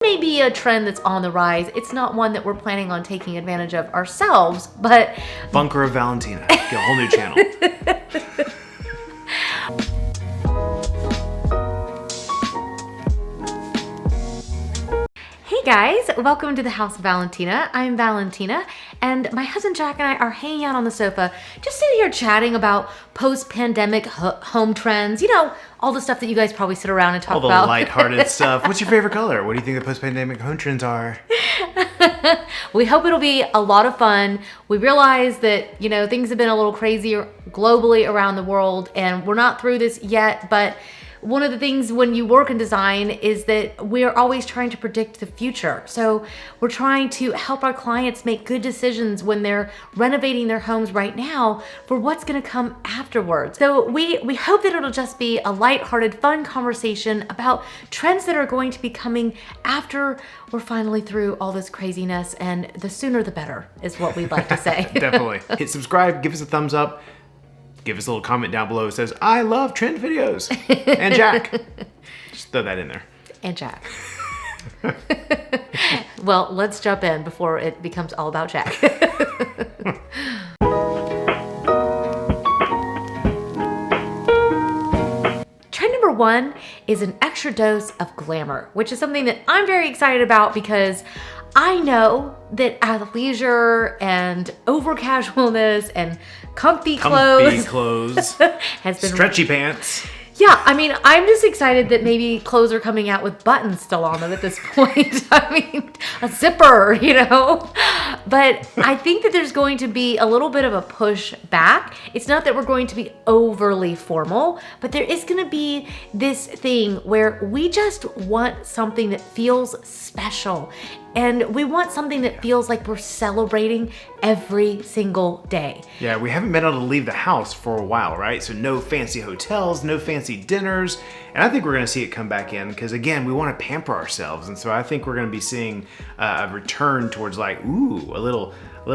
may be a trend that's on the rise. It's not one that we're planning on taking advantage of ourselves, but... Bunker of Valentina. Get a whole new channel. Hey guys, welcome to the House of Valentina. I'm Valentina, and my husband Jack and I are hanging out on the sofa, just sitting here chatting about post-pandemic home trends. You know, all the stuff that you guys probably sit around and talk about. All the lighthearted stuff. What's your favorite color? What do you think the post-pandemic home trends are? We hope it'll be a lot of fun. We realize that, you know, things have been a little crazy globally around the world, and we're not through this yet, but one of the things when you work in design is that we're always trying to predict the future. So we're trying to help our clients make good decisions when they're renovating their homes right now for what's gonna come afterwards. So we hope that it'll just be a lighthearted, fun conversation about trends that are going to be coming after we're finally through all this craziness, and the sooner the better is what we'd like to say. Definitely. Hit subscribe, give us a thumbs up. Give us a little comment down below that says, I love trend videos. And Jack. Just throw that in there. And Jack. Well, let's jump in before it becomes all about Jack. Trend number one is an extra dose of glamour, which is something that I'm very excited about because I know that athleisure and over casualness and comfy clothes has been stretchy pants. Yeah, I mean, I'm just excited that maybe clothes are coming out with buttons still on them at this point. I mean, a zipper, you know? But I think that there's going to be a little bit of a push back. It's not that we're going to be overly formal, but there is going to be this thing where we just want something that feels special. And we want something that feels like we're celebrating every single day. Yeah, we haven't been able to leave the house for a while, right? So no fancy hotels, no fancy dinners. And I think we're gonna see it come back in because again, we wanna pamper ourselves. And so I think we're gonna be seeing a return towards like, ooh, a little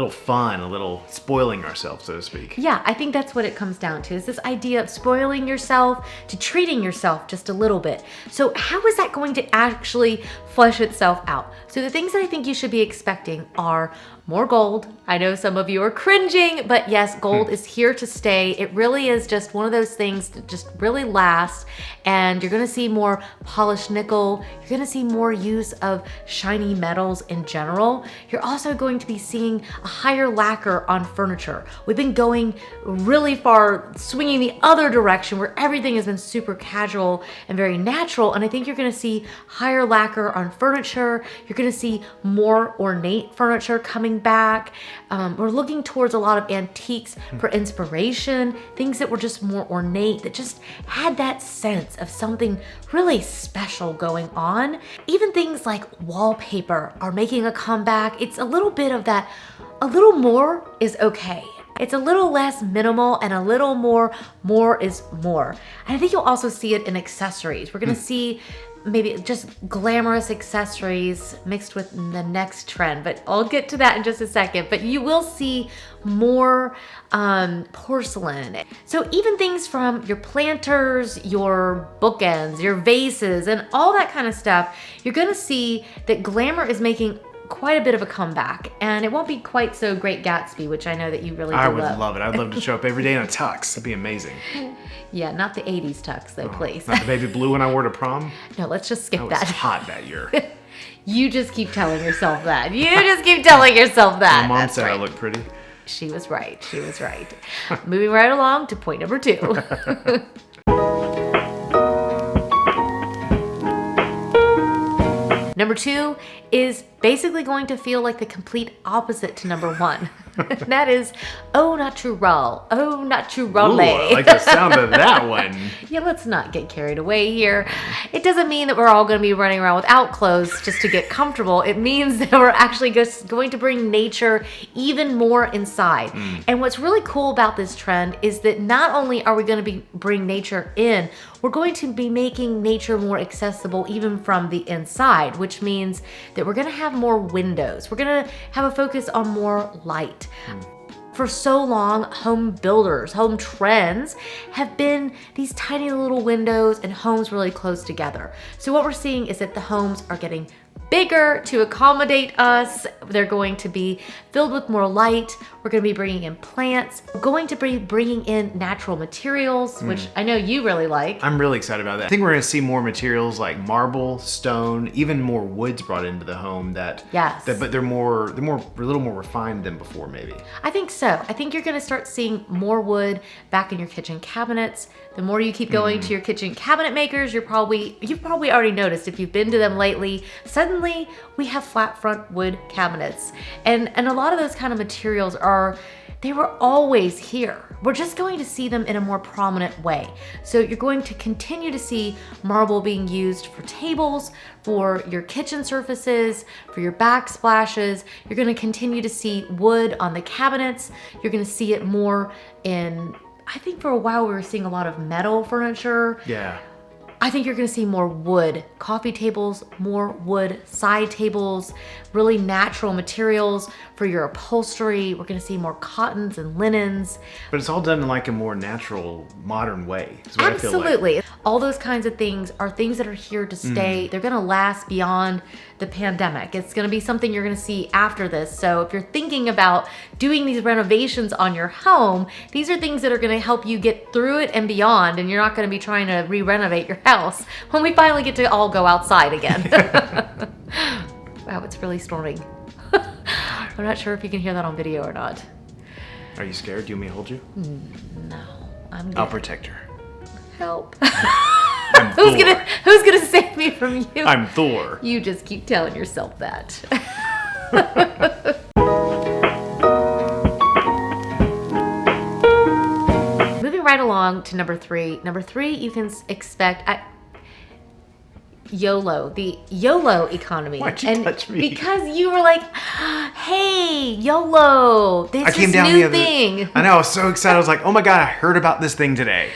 fun, a little spoiling ourselves, so to speak. Yeah, I think that's what it comes down to, is this idea of spoiling yourself to treating yourself just a little bit. So how is that going to actually flesh itself out? So the things that I think you should be expecting are more gold. I know some of you are cringing, but yes, gold is here to stay. It really is just one of those things that just really last. And you're gonna see more polished nickel. You're gonna see more use of shiny metals in general. You're also going to be seeing a higher lacquer on furniture. We've been going really far, swinging the other direction where everything has been super casual and very natural. And I think you're gonna see higher lacquer on furniture. You're gonna see more ornate furniture coming back. We're looking towards a lot of antiques for inspiration, things that were just more ornate, that just had that sense of something really special going on. Even things like wallpaper are making a comeback. It's a little bit of that, a little more is okay. It's a little less minimal and a little more is more. And I think you'll also see it in accessories. We're gonna see maybe just glamorous accessories mixed with the next trend, but I'll get to that in just a second. But you will see more porcelain. So even things from your planters, your bookends, your vases, and all that kind of stuff, you're gonna see that glamour is making quite a bit of a comeback, and it won't be quite so Great Gatsby, which I know that you really do love. I would love it. I'd love to show up every day in a tux. It'd be amazing. Yeah, not the 80s tux though, please. Not the baby blue one I wore to prom? No, let's just skip I was that. hot that year. You just keep telling yourself that. You just keep telling yourself that. My mom That's said right. I looked pretty. She was right. She was right. Moving right along to point number 2. Number 2 is basically going to feel like the complete opposite to number 1. That is au naturel. Au naturale. Ooh, I like the sound of that one. Yeah, let's not get carried away here. It doesn't mean that we're all going to be running around without clothes just to get comfortable. It means that we're actually just going to bring nature even more inside. And what's really cool about this trend is that not only are we going to bring nature in, we're going to be making nature more accessible even from the inside, which means that we're going to have more windows. We're going to have a focus on more light. For so long, home builders, home trends have been these tiny little windows and homes really close together. So what we're seeing is that the homes are getting bigger to accommodate us. They're going to be filled with more light. We're going to be bringing in plants. We're going to be bringing in natural materials, which I know you really like. I'm really excited about that. I think we're going to see more materials like marble, stone, even more woods brought into the home but they're a little more refined than before maybe. I think so. I think you're going to start seeing more wood back in your kitchen cabinets. The more you keep going to your kitchen cabinet makers, you've probably already noticed if you've been to them lately, suddenly we have flat front wood cabinets. And a lot of those kind of materials they were always here. We're just going to see them in a more prominent way. So you're going to continue to see marble being used for tables, for your kitchen surfaces, for your backsplashes. You're going to continue to see wood on the cabinets. You're going to see it more I think for a while we were seeing a lot of metal furniture. Yeah. I think you're going to see more wood coffee tables, more wood side tables, really natural materials for your upholstery. We're going to see more cottons and linens. But it's all done in like a more natural, modern way. Is what Absolutely. I feel like. All those kinds of things are things that are here to stay. They're going to last beyond the pandemic. It's going to be something you're going to see after this. So if you're thinking about doing these renovations on your home, these are things that are going to help you get through it and beyond. And you're not going to be trying to re-renovate your house when we finally get to all go outside again. Wow, it's really storming. I'm not sure if you can hear that on video or not. Are you scared? Do you want me to hold you? No, I'm good. I'll protect her. Help. I'm Who's gonna save me from you? I'm Thor. You just keep telling yourself that. Moving right along to number 3. Number 3, you can expect YOLO, the YOLO economy. Why'd you touch me? Because you were like, hey, YOLO, this new thing. I know, I was so excited. I was like, oh my God, I heard about this thing today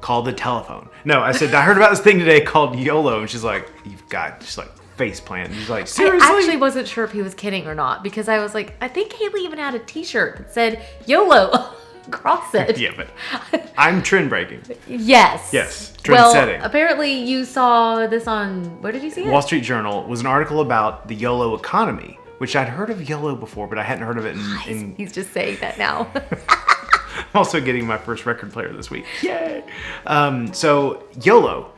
called the telephone. No, I said, I heard about this thing today called YOLO. And she's like, she's like, face plant. She's like, seriously? I actually wasn't sure if he was kidding or not because I was like, I think Haley even had a t-shirt that said YOLO across it. Yeah, but I'm trend breaking. Yes. Trend setting. Apparently you saw this on, where did you see it? Wall Street Journal was an article about the YOLO economy, which I'd heard of YOLO before, but I hadn't heard of it in He's just saying that now. I'm also getting my first record player this week. Yay! So YOLO,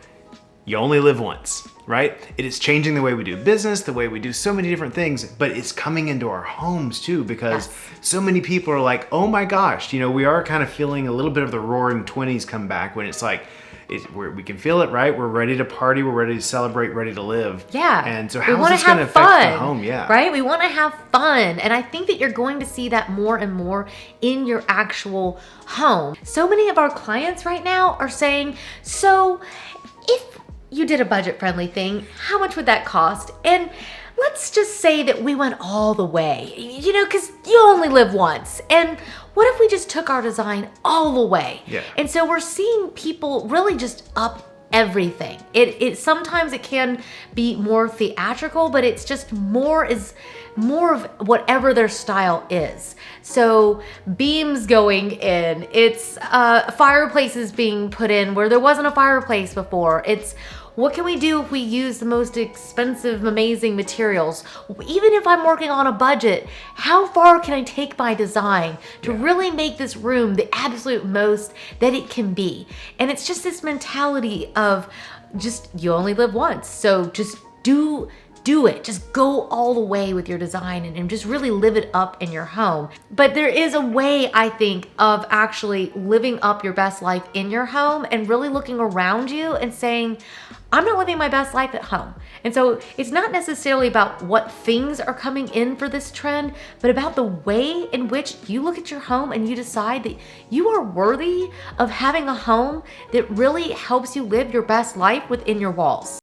you only live once, right? It is changing the way we do business, the way we do so many different things, but it's coming into our homes too because so many people are like, oh my gosh, we are kind of feeling a little bit of the roaring 20s come back when it's like, we can feel it, right? We're ready to party, we're ready to celebrate, ready to live. Yeah. And so how is this going to affect the home? Yeah. Right? We want to have fun. And I think that you're going to see that more and more in your actual home. So many of our clients right now are saying, so if you did a budget-friendly thing, how much would that cost? And let's just say that we went all the way, because you only live once. And what if we just took our design all the way? Yeah. And so we're seeing people really just up everything. It sometimes it can be more theatrical, but it's just more of whatever their style is. So beams going in, it's fireplaces being put in where there wasn't a fireplace before. It's what can we do if we use the most expensive, amazing materials? Even if I'm working on a budget, how far can I take my design to really make this room the absolute most that it can be? And it's just this mentality of you only live once. So just do it. Just go all the way with your design and just really live it up in your home. But there is a way, I think, of actually living up your best life in your home and really looking around you and saying, I'm not living my best life at home. And so it's not necessarily about what things are coming in for this trend, but about the way in which you look at your home and you decide that you are worthy of having a home that really helps you live your best life within your walls.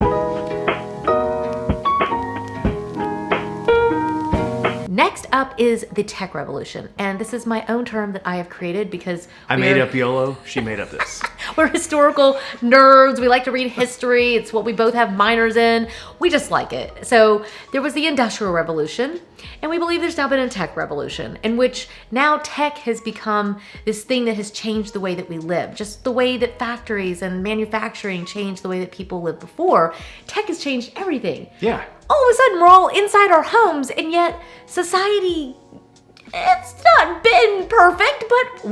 Next up is the tech revolution. And this is my own term that I have created because I made up YOLO, she made up this. We're historical nerds. We like to read history. It's what we both have minors in. We just like it. So there was the Industrial Revolution, and we believe there's now been a tech revolution in which now tech has become this thing that has changed the way that we live. Just the way that factories and manufacturing changed the way that people lived before. Tech has changed everything. Yeah. all of a sudden we're all inside our homes, and yet society, it's not been perfect, but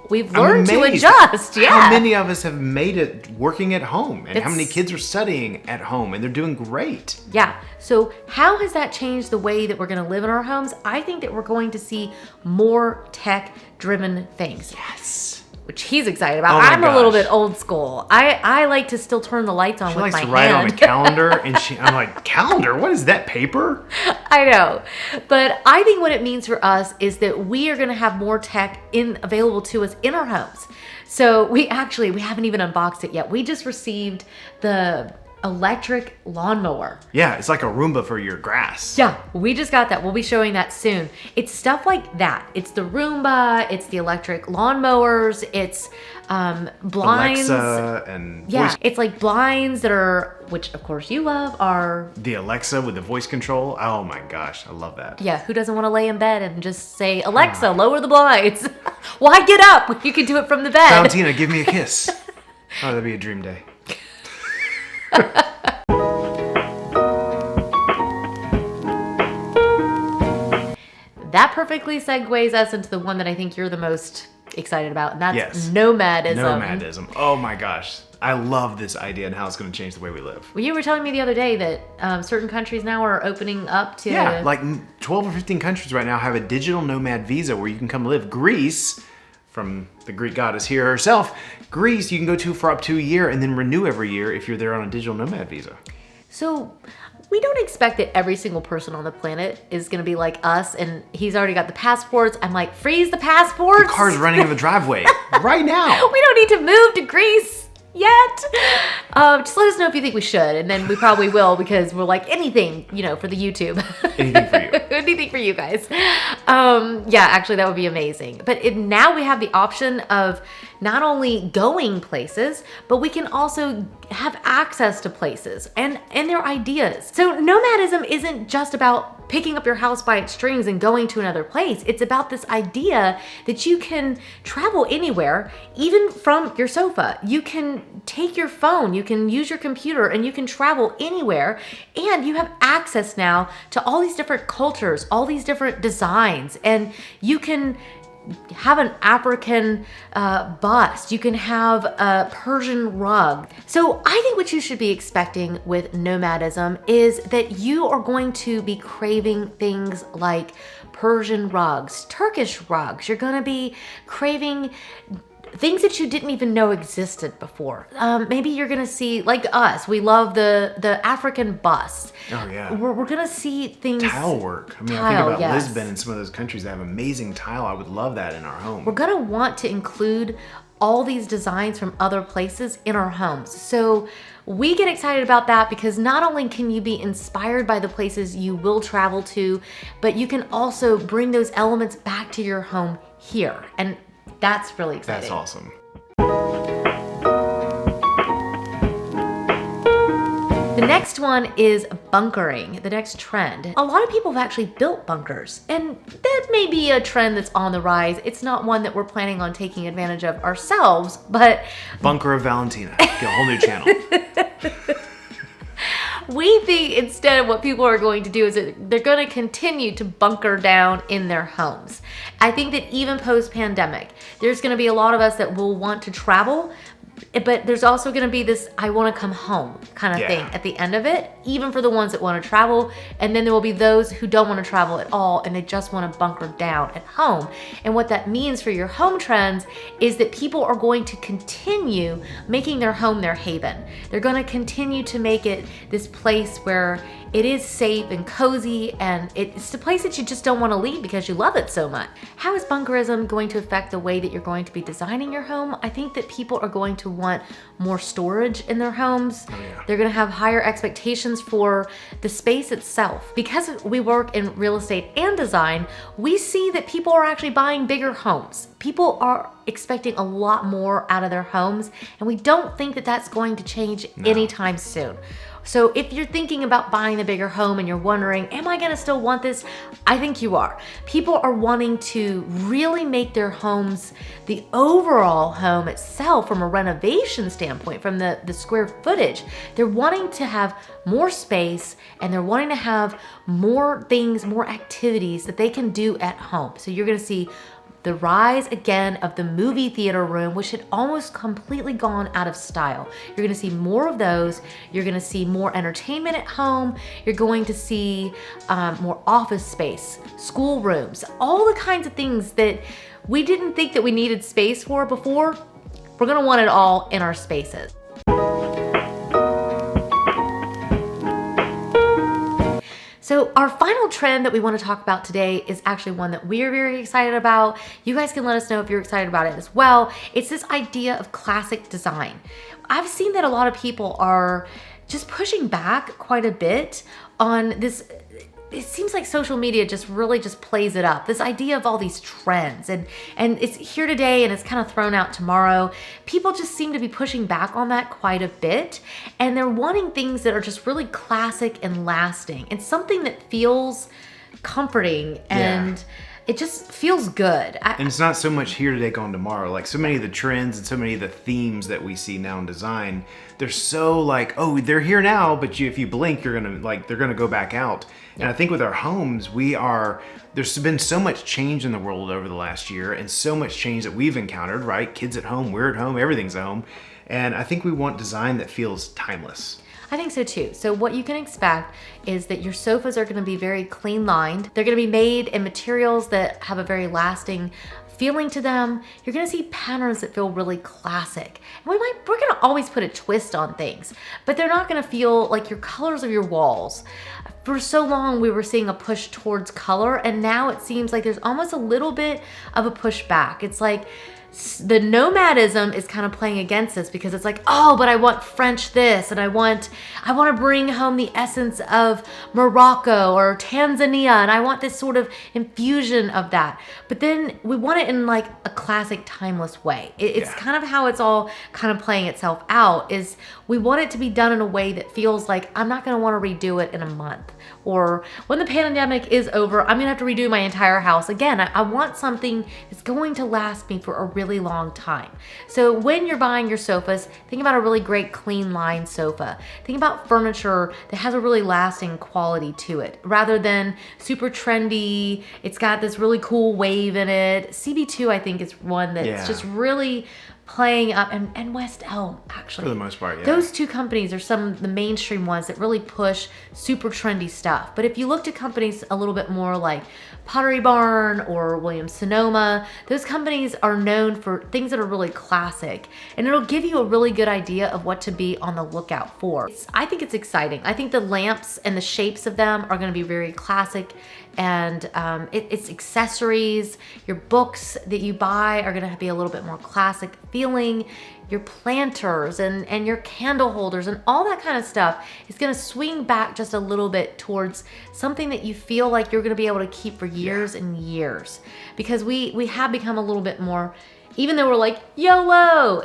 we've learned to adjust. Yeah. How many of us have made it working at home, and how many It's- kids are studying at home, and they're doing great. Yeah. So how has that changed the way that we're going to live in our homes? I think that we're going to see more tech-driven things. Yes. Which he's excited about. Oh my I'm a little gosh. bit old school. I like to still turn the lights on She with likes my to write on hand. a calendar, and I'm like, calendar? What is that, paper? I know. But I think what it means for us is that we are going to have more tech available to us in our homes. So we haven't even unboxed it yet. We just received the electric lawnmower. Yeah, it's like a Roomba for your grass. Yeah, we just got that. We'll be showing that soon. It's stuff like that. It's the Roomba, it's the electric lawnmowers, it's blinds. Alexa and Yeah, voice. it's like blinds that are, which of course you love, are, The Alexa with the voice control. Oh my gosh, I love that. yeah, who doesn't want to lay in bed and just say, Alexa, lower the blinds? Why get up? You can do it from the bed. Valentina, give me a kiss. Oh, that'd be a dream day. That perfectly segues us into the one that I think you're the most excited about, and that's Yes. nomadism. Nomadism. Oh my gosh. I love this idea and how it's going to change the way we live. Well, you were telling me the other day that certain countries now are opening up to... Yeah, like 12 or 15 countries right now have a digital nomad visa where you can come live. Greece, from the Greek goddess here herself, Greece you can go to for up to a year and then renew every year if you're there on a digital nomad visa. So we don't expect that every single person on the planet is going to be like us, and he's already got the passports. I'm like, freeze the passports. The car's running in the driveway right now. We don't need to move to Greece yet. Just let us know if you think we should, and then we probably will, because we're like, anything, for the YouTube. Anything for you. Anything for you guys. Yeah, actually that would be amazing. But now we have the option of not only going places, but we can also have access to places and their ideas. So nomadism isn't just about picking up your house by its strings and going to another place. It's about this idea that you can travel anywhere, even from your sofa. You can take your phone, you can use your computer, and you can travel anywhere. And you have access now to all these different cultures, all these different designs, and you can have an African bust. You can have a Persian rug. So I think what you should be expecting with nomadism is that you are going to be craving things like Persian rugs, Turkish rugs. You're going to be craving things that you didn't even know existed before. Maybe you're gonna see, like us, we love the African bust. Oh yeah. We're gonna see things. Tile work. I mean, I Tile, think about yes. Lisbon and some of those countries that have amazing tile. I would love that in our home. We're gonna want to include all these designs from other places in our homes. So we get excited about that because not only can you be inspired by the places you will travel to, but you can also bring those elements back to your home here. And that's really exciting. That's awesome. The next one is bunkering, the next trend. A lot of people have actually built bunkers, and that may be a trend that's on the rise. It's not one that we're planning on taking advantage of ourselves, but Bunker of Valentina. Get a whole new channel. we think instead what people are going to do is that they're going to continue to bunker down in their homes. I think that even post-pandemic, there's going to be a lot of us that will want to travel, but there's also going to be this I want to come home kind of thing at the end of it, even for the ones that want to travel. And then there will be those who don't want to travel at all and they just want to bunker down at home. And what that means for your home trends is that people are going to continue making their home their haven. They're going to continue to make it this place where it is safe and cozy, and it's the place that you just don't want to leave because you love it so much. How is bunkerism going to affect the way that you're going to be designing your home? I think that people are going to want more storage in their homes. Oh, yeah. They're going to have higher expectations for the space itself. Because we work in real estate and design, we see that people are actually buying bigger homes. People are expecting a lot more out of their homes, and we don't think that that's going to change anytime soon. So if you're thinking about buying the bigger home and you're wondering, am I gonna still want this? I think you are. People are wanting to really make their homes, the overall home itself, from a renovation standpoint, from the square footage, they're wanting to have more space, and they're wanting to have more things, more activities that they can do at home. So you're gonna see the rise again of the movie theater room, which had almost completely gone out of style. You're gonna see more of those. You're gonna see more entertainment at home. You're going to see more office space, school rooms, all the kinds of things that we didn't think that we needed space for before. We're gonna want it all in our spaces. So our final trend that we want to talk about today is actually one that we're very excited about. You guys can let us know if you're excited about it as well. It's this idea of classic design. I've seen that a lot of people are just pushing back quite a bit on this. It seems like social media just really just plays it up. This idea of all these trends, and it's here today and it's kind of thrown out tomorrow. People just seem to be pushing back on that quite a bit, and they're wanting things that are just really classic and lasting, and something that feels comforting and it just feels good. And it's not so much here today, gone tomorrow. Like so many of the trends and so many of the themes that we see now in design, they're so like, oh, they're here now, but if you blink, you're gonna they're gonna go back out. And I think with our homes, there's been so much change in the world over the last year, and so much change that we've encountered, right? Kids at home, we're at home, everything's at home. And I think we want design that feels timeless. I think so too. So what you can expect is that your sofas are gonna be very clean lined. They're gonna be made in materials that have a very lasting feeling to them. You're gonna see patterns that feel really classic. And we're gonna always put a twist on things, but they're not gonna feel like your colors of your walls. For so long, we were seeing a push towards color, and now it seems like there's almost a little bit of a push back. It's like the nomadism is kind of playing against us, because it's like, oh, but I want French this, and I want to bring home the essence of Morocco or Tanzania, and I want this sort of infusion of that. But then we want it in like a classic, timeless way. It's kind of how it's all kind of playing itself out, is we want it to be done in a way that feels like I'm not going to want to redo it in a month, or when the pandemic is over, I'm going to have to redo my entire house again. I want something that's going to last me for a really long time. So when you're buying your sofas, think about a really great clean line sofa. Think about furniture that has a really lasting quality to it, rather than super trendy. It's got this really cool wave in it. CB2, I think, is one that's just really playing up, and West Elm, actually. For the most part, yeah. Those two companies are some of the mainstream ones that really push super trendy stuff. But if you look to companies a little bit more like Pottery Barn or Williams-Sonoma, those companies are known for things that are really classic, and it'll give you a really good idea of what to be on the lookout for. I think it's exciting. I think the lamps and the shapes of them are going to be very classic, and it's accessories. Your books that you buy are going to be a little bit more classic feeling. Your planters and your candle holders and all that kind of stuff is going to swing back just a little bit towards something that you feel like you're going to be able to keep for years and years, because we have become a little bit more, even though we're like YOLO,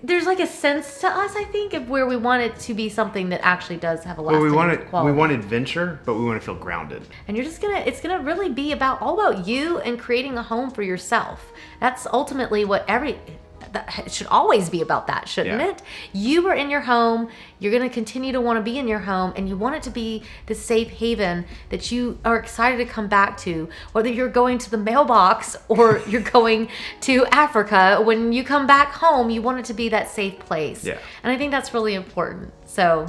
there's like a sense to us, I think, of where we want it to be something that actually does have a lasting quality. We want adventure, but we want to feel grounded. And you're just it's gonna really be all about you and creating a home for yourself. That's ultimately what it should always be about, that, shouldn't it? You are in your home, you're going to continue to want to be in your home, and you want it to be the safe haven that you are excited to come back to, whether you're going to the mailbox or you're going to Africa. When you come back home, you want it to be that safe place. Yeah. And I think that's really important. So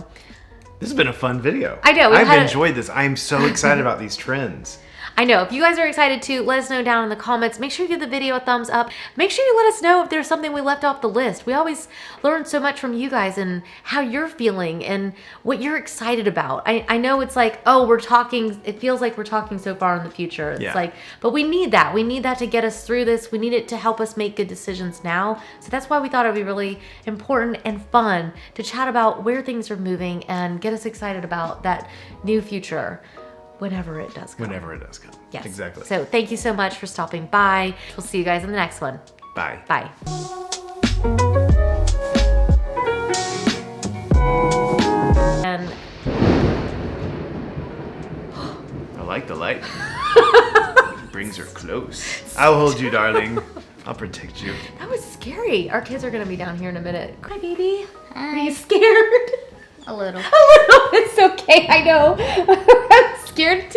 this has been a fun video. I know. I've enjoyed this. I'm so excited about these trends. I know. If you guys are excited too, let us know down in the comments. Make sure you give the video a thumbs up. Make sure you let us know if there's something we left off the list. We always learn so much from you guys and how you're feeling and what you're excited about. I know it's like, oh, it feels like we're talking so far in the future. It's like, but we need that. We need that to get us through this. We need it to help us make good decisions now. So that's why we thought it'd be really important and fun to chat about where things are moving and get us excited about that new future. Whenever it does come. Whenever it does come. Yes. Exactly. So thank you so much for stopping by. We'll see you guys in the next one. Bye. Bye. And like the lightning. Brings her close. I'll hold you, darling. I'll protect you. That was scary. Our kids are gonna be down here in a minute. Hi, baby. Hi. Are you scared? A little. A little. It's okay. I know. I'm scared.